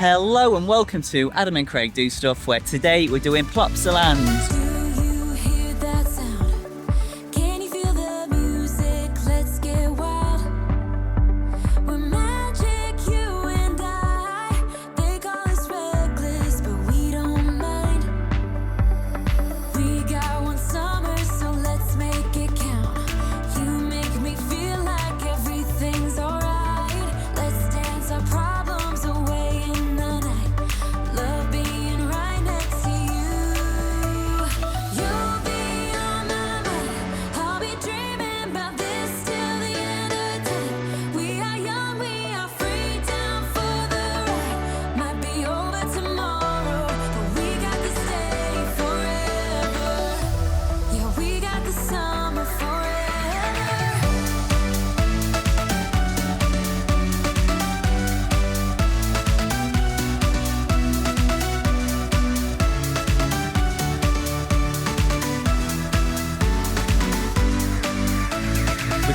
Hello and welcome to Adam and Craig Do Stuff, where today we're doing Plopsaland.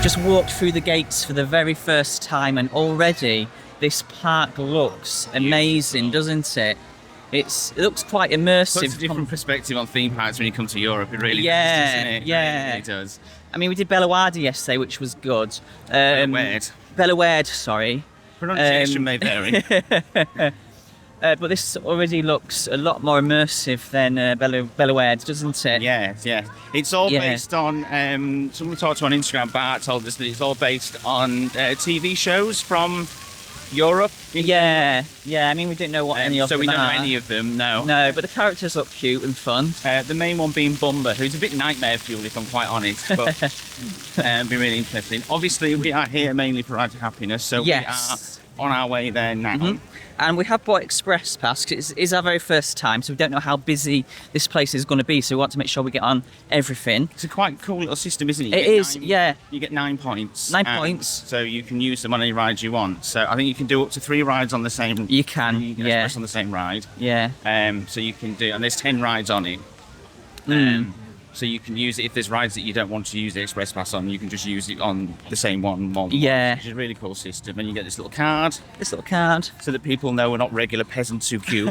Just walked through the gates for the very first time, and already this park looks amazing, doesn't it? It looks quite immersive. Puts a different perspective on theme parks when you come to Europe. It really does, doesn't it? Yeah, it really does. I mean, we did Belgium yesterday, which was good. Belgium, sorry. Pronunciation may vary. But this already looks a lot more immersive than Belgium, doesn't it? Yes. It's all based on, someone we talked to on Instagram, Bart told us that it's all based on TV shows from Europe. Yeah, I mean, we didn't know what any of them are. So we don't know any of them, no. No, but the characters look cute and fun. The main one being Bumba, who's a bit nightmare fuel, if I'm quite honest, but be really interesting. Obviously, we are here mainly for Rerides Hapiness, so we are on our way there now. Mm-hmm. And we have bought Express Pass because it is our very first time, so we don't know how busy this place is going to be, so we want to make sure we get on everything. It's a quite cool little system, isn't it? It is, yeah. You get 9 points. 9 points. So you can use them on any rides you want. So I think you can do up to 3 rides on the same... You can express on the same ride. Yeah. So you can do... And there's 10 rides on it. So you can use it if there's rides that you don't want to use the Express Pass on, you can just use it on the same one more than once, which is a really cool system. And you get this little card. So that people know we're not regular peasants who queue.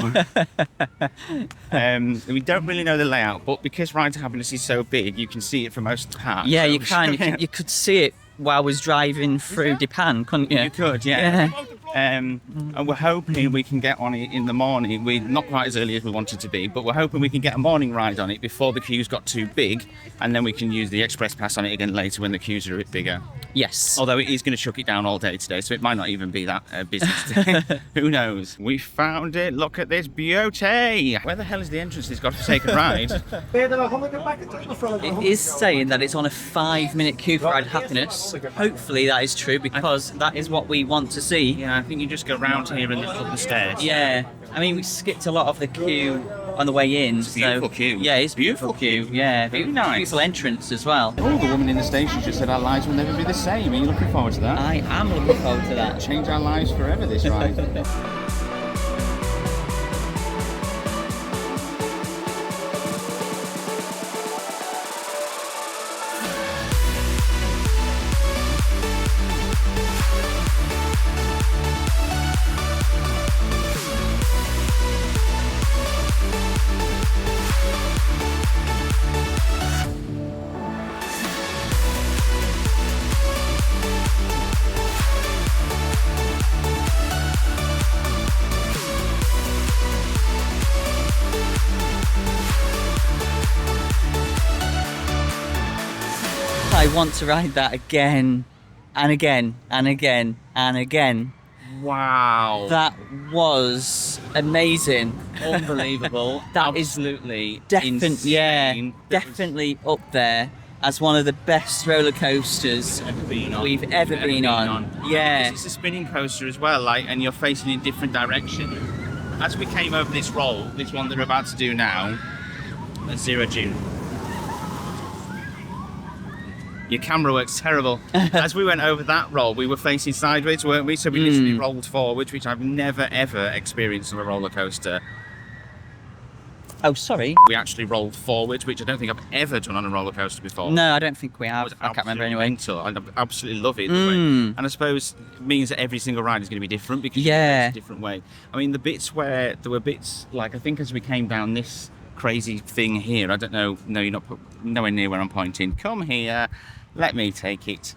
We don't really know the layout, but because Rerides Hapiness is so big, you can see it from most of the park. Yeah, you can. You could see it while I was driving through De Panne, couldn't you? You could, yeah. And we're hoping we can get on it in the morning. We're not quite as early as we wanted to be, but we're hoping we can get a morning ride on it before the queues got too big, and then we can use the Express Pass on it again later when the queues are a bit bigger. Yes. Although it is going to chuck it down all day today, so it might not even be that busy today. Who knows? We found it. Look at this beauty. Where the hell is the entrance to this godforsaken ride? It is saying that it's on a 5-minute queue for Rerides Hapiness. Hopefully that is true, because that is what we want to see. Yeah, I think you just go round here and lift up the stairs. Yeah. I mean, we skipped a lot of the queue on the way in. It's a beautiful queue. Yeah, it's a beautiful queue. Yeah, very nice. Beautiful entrance as well. Oh, the woman in the station just said our lives will never be the same. Are you looking forward to that? I am looking forward to that. Change our lives forever, this ride. I want to ride that again and again and again and again. Wow. That was amazing. Unbelievable. That Absolutely is definitely up there as one of the best roller coasters we've ever been on. Yeah. Because it's a spinning coaster as well, and you're facing in different direction. As we came over this roll, this one that we're about to do now, at 0 June. Your camera works terrible. As we went over that roll, we were facing sideways, weren't we? So we literally rolled forwards, which I've never, ever experienced on a roller coaster. Oh, sorry. We actually rolled forward, which I don't think I've ever done on a roller coaster before. No, I don't think we have. I can't remember anyway. Mental. I absolutely love it. And I suppose it means that every single ride is going to be different because it's a different way. I mean, the bits where there were bits like I think as we came down this crazy thing here, I don't know. No, you're not nowhere near where I'm pointing. Come here. Let me take it.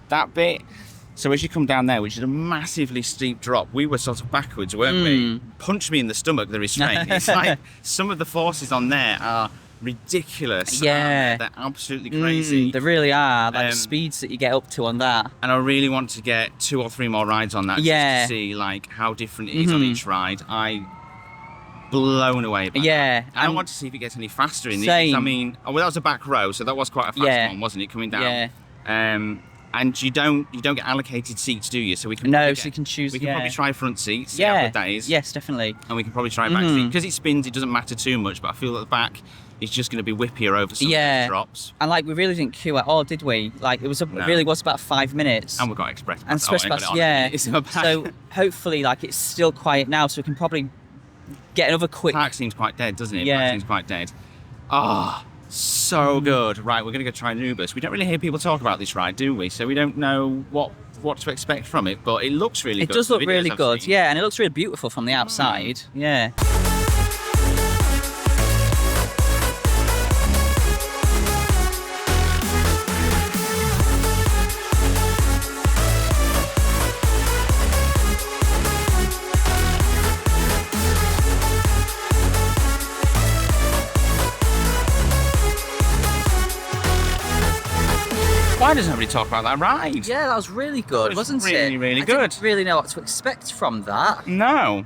That bit. So as you come down there, which is a massively steep drop, we were sort of backwards, weren't we? Punch me in the stomach, the restraint. It's like some of the forces on there are ridiculous. Yeah. They're absolutely crazy. They really are. Like the speeds that you get up to on that. And I really want to get 2 or 3 more rides on that just to see like how different it is on each ride. Blown away by that. And I want to see if it gets any faster in these. I mean, that was a back row, so that was quite a fast one, wasn't it, coming down? And you don't get allocated seats, do you? So we can so you can choose. We can probably try front seats. See how good that is. Yes, definitely. And we can probably try back seats because it spins. It doesn't matter too much, but I feel that the back is just going to be whippier over some of the drops. And like we really didn't queue at all, did we? Like it really was about 5 minutes. And we've got express pass. And express pass, So hopefully, like it's still quiet now, so we can probably get another quick. Park seems quite dead, doesn't it? Yeah. Park seems quite dead. So good. Right, we're going to go try Anubis. We don't really hear people talk about this ride, do we? So we don't know what to expect from it, but it looks really good. It does look really good, and it looks really beautiful from the outside. Yeah. Why doesn't nobody talk about that ride? Yeah, that was really good, wasn't it? Really, really good. I didn't really know what to expect from that. No.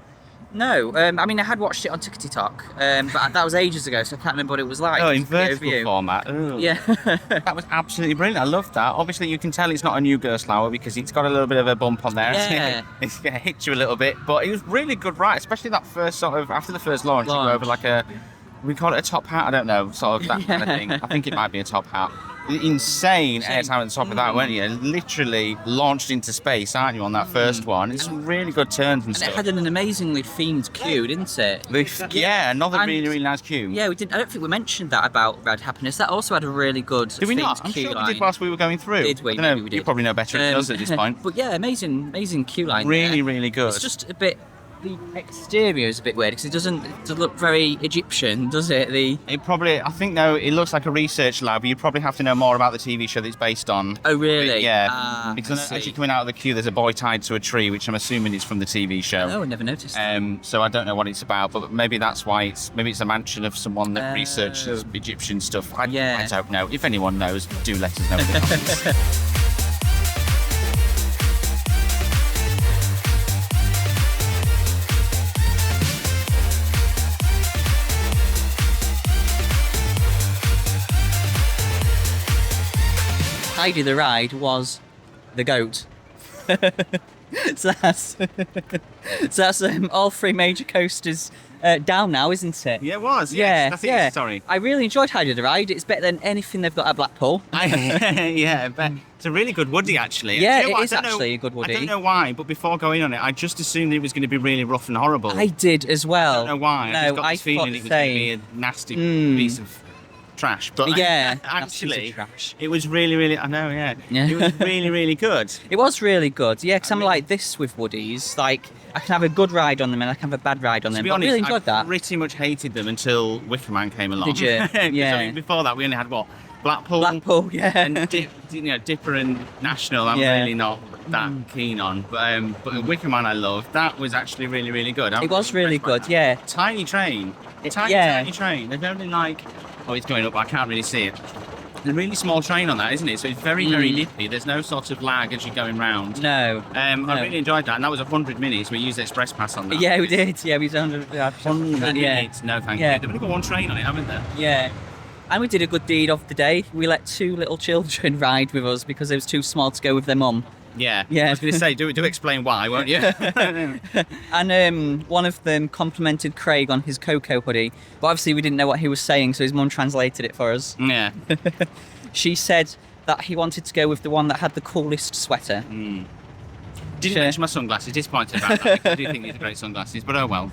I mean, I had watched it on Tickety Talk, but that was ages ago, so I can't remember what it was like. Oh, in vertical format. Ugh. Yeah. That was absolutely brilliant. I loved that. Obviously, you can tell it's not a new Gerstlauer because it's got a little bit of a bump on there. Yeah. It's going to hit you a little bit, but it was really good ride, especially that first sort of, after the first launch. You go over like we call it a top hat, I don't know, sort of that kind of thing. I think it might be a top hat. Insane airtime at the top of that, weren't you? Literally launched into space, aren't you, on that first one? It's really good turns and stuff. It had an amazingly themed queue, didn't it? Another really, really nice queue. Yeah, we didn't. I don't think we mentioned that about Ride Hapiness. That also had a really good Did we not? I'm sure we did whilst we were going through. Did we? I don't know, Maybe we did. You probably know better than us at this point. But yeah, amazing queue line. Really, really good. It's just a bit. The exterior is a bit weird because it doesn't look very Egyptian, does it? I think though, it looks like a research lab. You probably have to know more about the TV show that it's based on. Oh, really? But, yeah. Because as you're coming out of the queue, there's a boy tied to a tree, which I'm assuming is from the TV show. Oh, I never noticed. So I don't know what it's about, but maybe that's why maybe it's a mansion of someone that researches Egyptian stuff. I don't know. If anyone knows, do let us know in the comments. Heidi the Ride was the goat. so that's all 3 major coasters down now, isn't it? Yeah, it was. Yeah, Sorry. I really enjoyed Heidi the Ride. It's better than anything they've got at Blackpool. Yeah, but it's a really good woodie, actually. Yeah, it is actually a good woodie. I don't know why, but before going on it, I just assumed it was going to be really rough and horrible. I did as well. I don't know why. No, I just got this feeling it was going to be a nasty piece of trash, but actually it was really, really, I know, it was really, really good. It was really good, because I'm like this with woodies, like I can have a good ride on them and I can have a bad ride on them. To be honest, I really enjoyed that. I pretty much hated them until Wickerman came along. Did you? Yeah. I mean, before that we only had Blackpool, and Dipper and National. I'm really not that keen on, but Wickerman I loved. That was actually really, really good. It was really good, Tiny train, tiny train. There's only like, it's going up, I can't really see it. There's a really small train on that, isn't it? So it's very, very nippy. There's no sort of lag as you're going round. No. I really enjoyed that, and that was 100 minutes. We used Express Pass on that. Yeah, we did. Yeah, we done 100 minutes. No, thank you. They've only got 1 train on it, haven't they? Yeah. And we did a good deed of the day. We let 2 little children ride with us because they was too small to go with their mum. Yeah. I was going to say, do explain why, won't you? And one of them complimented Craig on his Coco hoodie, but obviously we didn't know what he was saying, so his mum translated it for us. Yeah. She said that he wanted to go with the one that had the coolest sweater. Didn't mention my sunglasses. Disappointed about that. I do think these are great sunglasses, but oh well.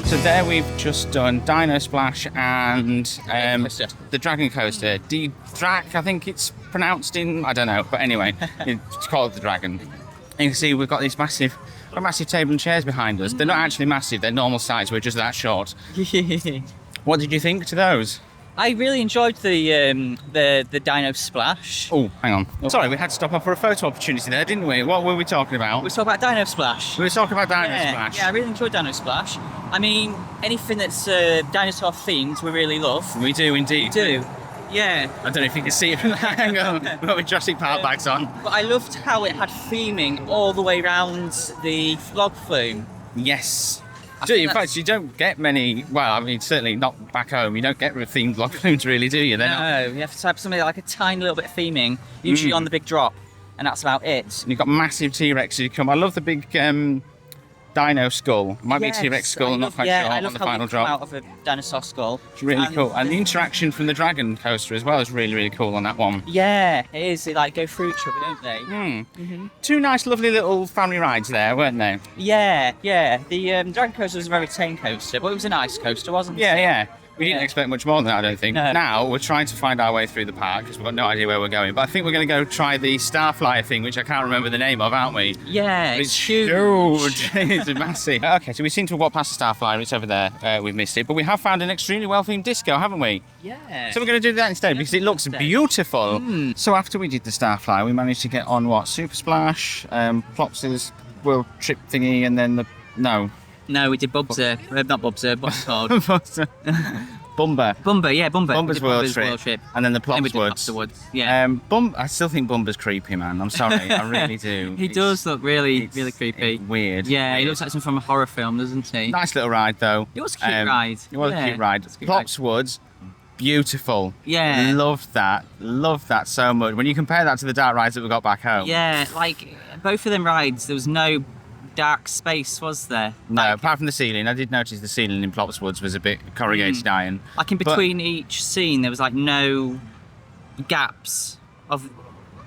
So there we've just done DinoSplash and the Dragon Coaster. Draak, I think it's pronounced in, I don't know, but anyway, it's called the Dragon. And you can see we've got these massive table and chairs behind us. They're not actually massive, they're normal size, we're just that short. What did you think to those? I really enjoyed the DinoSplash. Oh, hang on. Oh. Sorry, we had to stop off for a photo opportunity there, didn't we? What were we talking about? We were talking about DinoSplash. We were talking about DinoSplash. Yeah, I really enjoyed DinoSplash. I mean, anything that's dinosaur themed, we really love. We do indeed. We do. Yeah. I don't know if you can see it from that angle. We've got with Jurassic Park bags on. But I loved how it had theming all the way around the vlog flume. Yes. In fact, you don't get many, well, I mean, certainly not back home, you don't get themed vlog flumes really, do you? No, you have to have something like a tiny little bit of theming, usually on the big drop, and that's about it. And you've got massive T-Rexes who come. I love the big dino skull. Might be a T-Rex skull, I'm not quite sure, on the final drop. Out of a dinosaur skull. It's really cool. And the interaction from the Dragon Coaster as well is really, really cool on that one. Yeah, it is. They like go through each other, don't they? Two nice, lovely little family rides there, weren't they? Yeah. The Dragon Coaster was a very tame coaster, but it was a nice coaster, wasn't it? Yeah. We didn't expect much more than that, I don't think. No. Now, we're trying to find our way through the park because we've got no idea where we're going. But I think we're going to go try the Starflyer thing, which I can't remember the name of, aren't we? Yeah, it's huge. It's massive. Okay, so we seem to have walked past the Starflyer. It's over there. We've missed it. But we have found an extremely well-themed disco, haven't we? Yeah. So we're going to do that instead because it looks beautiful. So after we did the Starflyer, we managed to get on what? Super Splash, Plops's World Trip thingy, and then No, we did Bubza. Not Bubza, what's it called? Bumba. Bumba's World Trip. And then the Plopswoods. Yeah. I still think Bumba's creepy, man. I'm sorry, I really do. He does look really creepy. It's weird. Yeah, he looks like something from a horror film, doesn't he? Nice little ride, though. It was a cute ride. It was a cute ride. Plopswoods, beautiful. Yeah. Loved that so much. When you compare that to the dark rides that we got back home. Yeah, like both of them rides, there was no dark space, was there? No, apart from the ceiling. I did notice the ceiling in Plopswoods was a bit corrugated iron. Like in between each scene, there was like no gaps of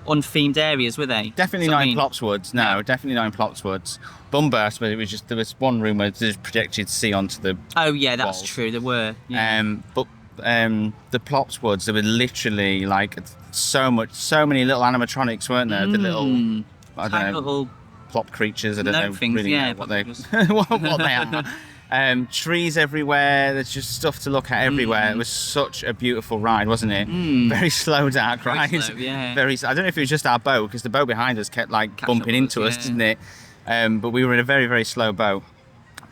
unthemed areas, were they? Definitely not in Plopswoods. No, definitely not in Plopswoods. Bumba, I suppose it was just, there was one room where there's projected to see onto the Oh yeah, that's walls. true, there were. Yeah. But the Plopswoods, there were literally like so many little animatronics, weren't there? The little, I don't know, little plop creatures. I don't know things, really know what they what they are. Trees everywhere. There's just stuff to look at everywhere. It was such a beautiful ride, wasn't it? Very slow, dark ride. Slow, yeah. I don't know if it was just our boat because the boat behind us kept like bumping into us, didn't it? But we were in a very, very slow boat.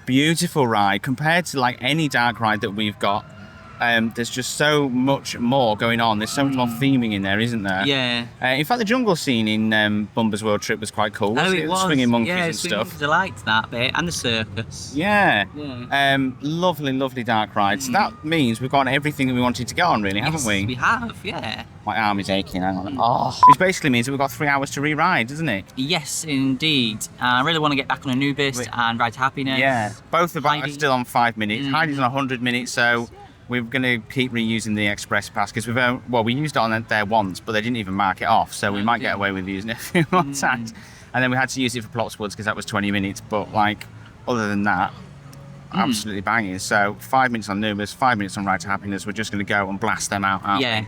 Beautiful ride compared to like any dark ride that we've got. There's just so much more going on. There's so much more theming in there, isn't there? Yeah. In fact, the jungle scene in Bumba's World Trip was quite cool. Oh, it was. Swinging monkeys and stuff. I liked that bit, and the circus. Yeah. Lovely dark ride. So that means we've got everything that we wanted to go on, really, haven't we? We have, yeah. My arm is aching. Hang on. Which basically means that we've got 3 hours to re-ride, doesn't it? Yes, indeed. I really want to get back on Anubis and ride to Hapiness. Yeah. Both of us are Heidi. still on 5 minutes. Heidi's on 100 minutes, so we're going to keep reusing the express pass because we used it on there once, but they didn't even mark it off, so we might get away with using it a few more times. And then we had to use it for Plopswoods because that was 20 minutes, but like other than that, absolutely banging. So 5 minutes on Anubis, 5 minutes on Ride to Hapiness. We're just going to go and blast them out. Yeah.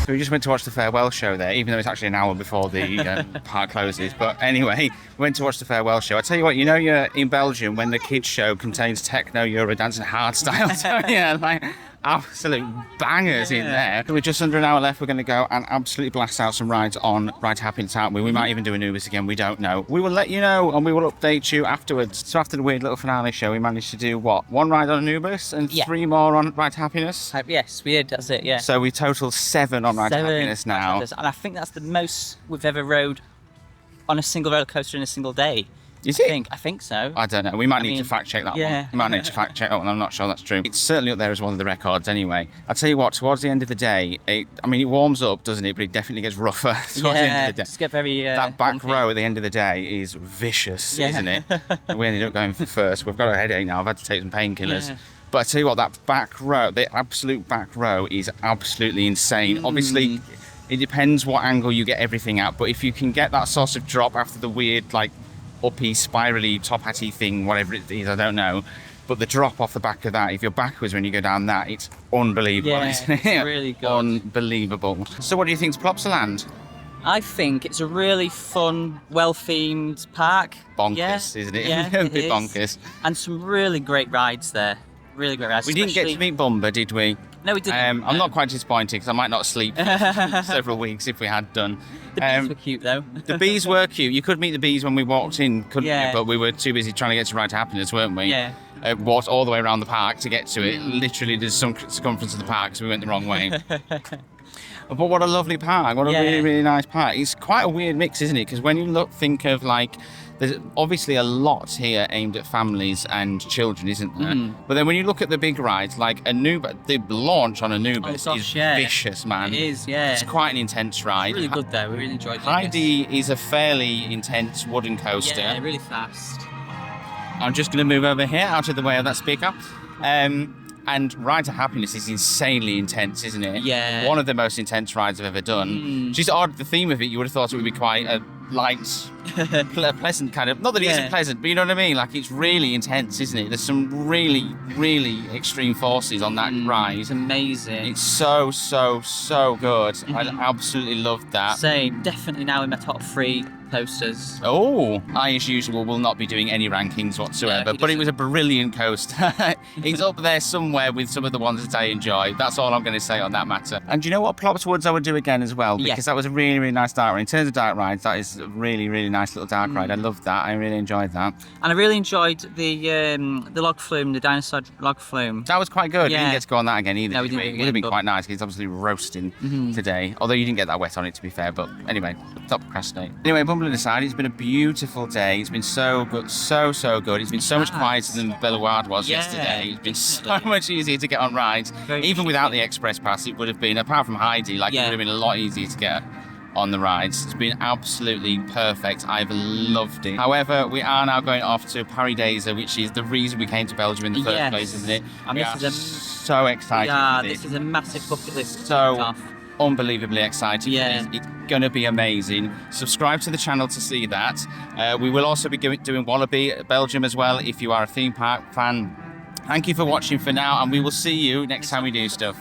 So we just went to watch the farewell show there, even though it's actually an hour before the park closes. But anyway, we went to watch the farewell show. I tell you what, you know, you're in Belgium when the kids show contains techno, Eurodance, and hardstyle. So yeah, like absolute bangers in there. With just under an hour left, we're going to go and absolutely blast out some rides on Ride Hapiness, aren't we? We might even do Anubis again, we don't know. We will let you know and we will update you afterwards. So after the weird little finale show, we managed to do what? 1 ride on Anubis and 3 more on Ride Hapiness? Yes, we did, that's it, yeah. So we total 7 on Ride Hapiness now. And I think that's the most we've ever rode on a single roller coaster in a single day. Is it? I think so. I don't know. We might need to fact check that one. We might need to fact check that one. I'm not sure that's true. It's certainly up there as one of the records anyway. I'll tell you what, towards the end of the day, it warms up, doesn't it? But it definitely gets rougher towards the end of the day. Just get very, that back row at the end of the day is vicious, isn't it? We ended up going for first. We've got a headache now. I've had to take some painkillers. Yeah. But I tell you what, that back row, the absolute back row is absolutely insane. Obviously, it depends what angle you get everything at. But if you can get that sort of drop after the weird, like, uppy, spirally, top hatty thing, whatever it is, I don't know. But the drop off the back of that, if you're backwards when you go down that, it's unbelievable, isn't it? It's really good. Unbelievable. So what do you think of Plopsaland? I think it's a really fun, well-themed park. Bonkers, isn't it? Yeah, A bit bonkers. And some really great rides there. Really great rides. We didn't get to meet Bumba, did we? No, we didn't. I'm not quite disappointed because I might not sleep for several weeks if we had done. The bees were cute though. The bees were cute. You could meet the bees when we walked in, couldn't you? But we were too busy trying to get to Ride Hapiness, weren't we? Yeah. Walked all the way around the park to get to it. Literally the circumference of the park, so we went the wrong way. But what a lovely park. What a really, really nice park. It's quite a weird mix, isn't it? Because when you think of like, there's obviously a lot here aimed at families and children, isn't there? But then when you look at the big rides, like Anubis, the launch on Anubis is vicious, man. It is, yeah. It's quite an intense ride. It's really good though, we really enjoyed it. Heidi is a fairly intense wooden coaster. Yeah, really fast. I'm just going to move over here, out of the way of that speaker. And Ride to Hapiness is insanely intense, isn't it? Yeah. One of the most intense rides I've ever done. Just odd, the theme of it, you would have thought it would be quite a light, pleasant kind of... Not that it isn't pleasant, but you know what I mean? Like, it's really intense, isn't it? There's some really, really extreme forces on that ride. It's amazing. It's so, so, so good. I absolutely loved that. Same. Definitely now in my top 3 coasters. Oh, I, as usual, will not be doing any rankings whatsoever, but it was a brilliant coaster. It's up there somewhere with some of the ones that I enjoy. That's all I'm going to say on that matter. And you know what? Plops Woods I would do again as well, because that was a really, really nice dark ride. In terms of dark rides, that is a really, really nice little dark ride. I loved that. I really enjoyed that. And I really enjoyed the log flume, the dinosaur log flume. That was quite good. We didn't get to go on that again either. No, we didn't. It would have been quite nice because it's obviously roasting today. Although you didn't get that wet on it, to be fair. But anyway, stop procrastinating. Anyway, Bumba aside, it's been a beautiful day. It's been so good, so good. It's been so much quieter than Bellewaerde was yesterday. It's been so much easier to get on rides. Even without the express pass, it would have been, apart from Heidi, like it would have been a lot easier to get on the rides. It's been absolutely perfect. I've loved it. However, we are now going off to Paradise, which is the reason we came to Belgium in the first place, isn't it? And we are so excited. Yeah, this is a massive bucket list. So unbelievably excited. It's going to be amazing. Subscribe to the channel to see that. We will also be doing Wallaby Belgium as well if you are a theme park fan. Thank you for watching for now, and we will see you next time we do stuff.